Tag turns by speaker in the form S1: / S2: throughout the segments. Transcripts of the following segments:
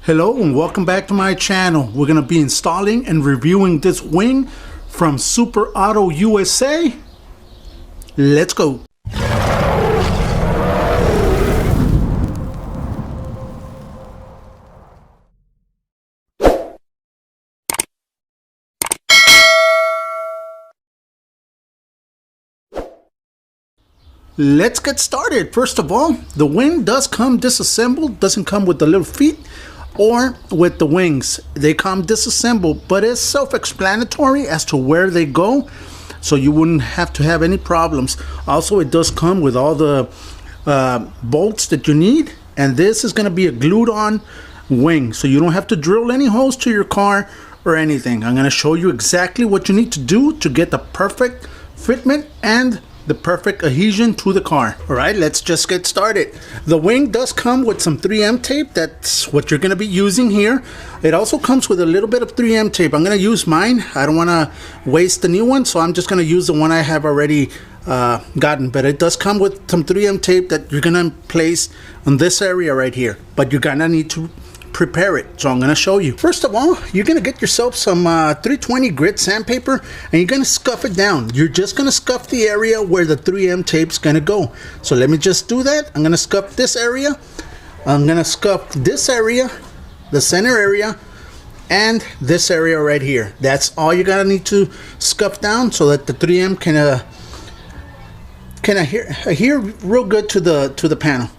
S1: Hello and welcome back to my channel. We're going to be installing and reviewing this wing from Superautousa USA. Let's go. Let's get started. First of all, the wing does come disassembled, doesn't come with the little feet or with the wings. They come disassembled, but it's self-explanatory as to where they go, so you wouldn't have to have any problems. Also, it does come with all the bolts that you need, and this is going to be a glued on wing, so you don't have to drill any holes to your car or anything. I'm going to show you exactly what you need to do to get the perfect fitment and the perfect adhesion to the car. All right, let's just get started. The wing does come with some 3M tape. That's what you're going to be using here. It also comes with a little bit of 3M tape. I'm going to use mine. I don't want to waste the new one, so I'm just going to use the one I have already gotten. But it does come with some 3M tape that you're going to place on this area right here. But you're going to need to prepare it, so I'm going to show you. First of all, you're going to get yourself some 320 grit sandpaper, and you're going to scuff it down. You're just going to scuff the area where the 3M tape's going to go. So let me just do that. I'm going to scuff this area. I'm going to scuff this area, the center area, and this area right here. That's all you're going to need to scuff down so that the 3M can adhere real good to the panel.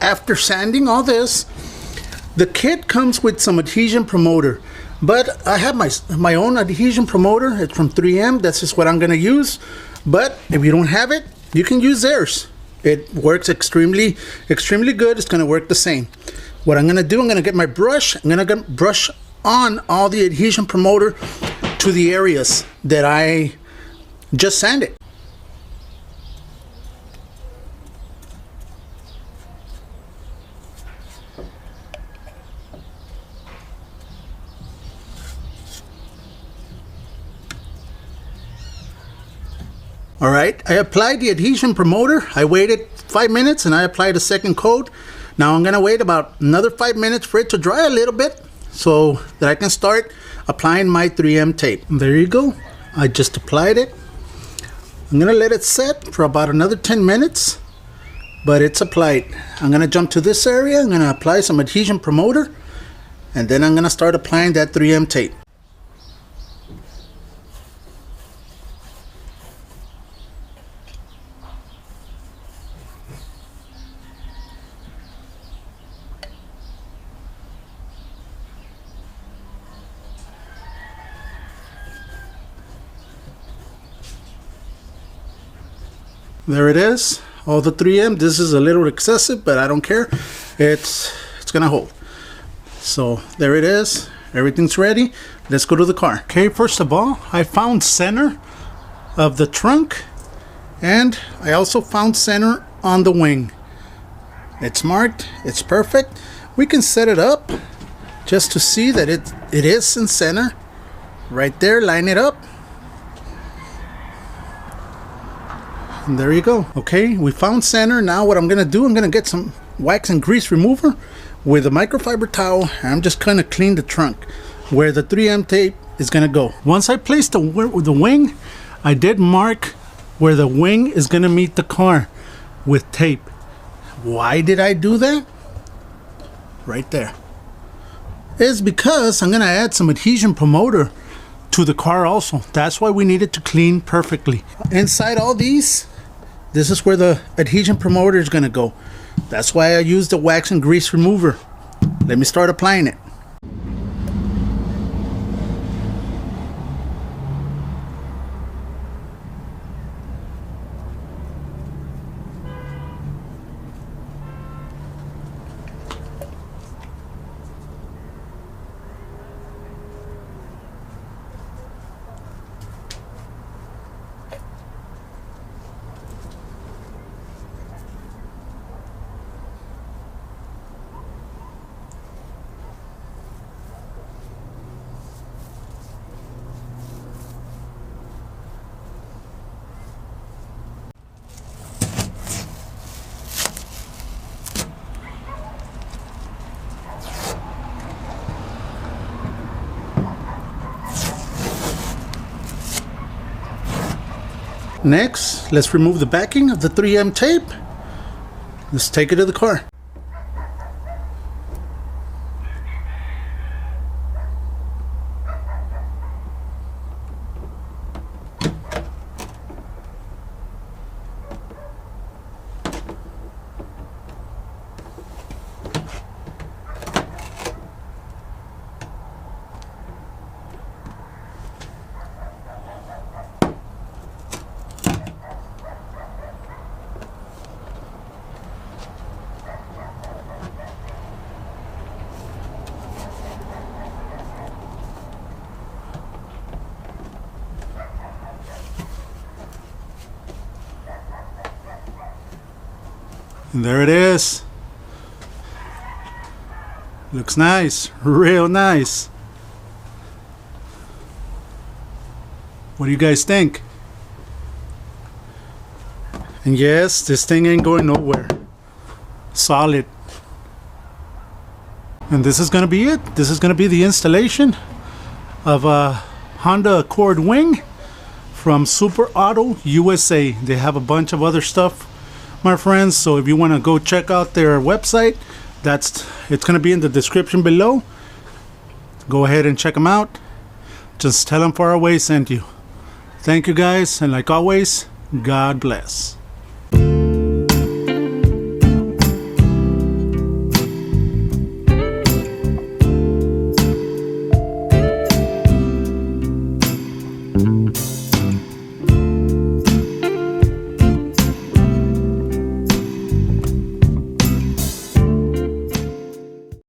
S1: After sanding all this, the kit comes with some adhesion promoter, but I have my own adhesion promoter. It's from 3M. That's just what I'm going to use. But if you don't have it, you can use theirs. It works extremely good. It's going to work the same. What I'm going to do, I'm going to get my brush. I'm going to brush on all the adhesion promoter to the areas that I just sanded. All right, I applied the adhesion promoter. I waited 5 minutes and I applied a second coat. Now I'm gonna wait about another 5 minutes for it to dry a little bit so that I can start applying my 3M tape. There you go. I just applied it. I'm gonna let it set for about another 10 minutes, but it's applied. I'm gonna jump to this area. I'm gonna apply some adhesion promoter, and then I'm gonna start applying that 3M tape. There it is, all the 3M. This is a little excessive, but I don't care. It's gonna hold. So there it is. Everything's ready. Let's go to the car. Okay, first of all, I found center of the trunk, and I also found center on the wing. It's marked. It's perfect. We can set it up just to see that it is in center. Right there, line it up. And there you go. Okay, we found center. Now what I'm gonna do, I'm gonna get some wax and grease remover with a microfiber towel, and I'm just gonna clean the trunk where the 3M tape is gonna go. Once I placed the wing, I did mark where the wing is gonna meet the car with tape. Why did I do that? Right there. It's because I'm gonna add some adhesion promoter to the car also. That's why we need it to clean perfectly. Inside all these, this is where the adhesion promoter is going to go. That's why I use the wax and grease remover. Let me start applying it. Next, let's remove the backing of the 3M tape. Let's take it to the car. And there it is. Looks nice, real nice. What do you guys think? And yes, this thing ain't going nowhere. Solid. And this is gonna be it. This is gonna be the installation of a Honda Accord wing from Superautousa USA. They have a bunch of other stuff, my friends, so if you want to go check out their website, it's going to be in the description below. Go ahead and check them out. Just tell them Far Away sent you. Thank you guys, and like always, God bless.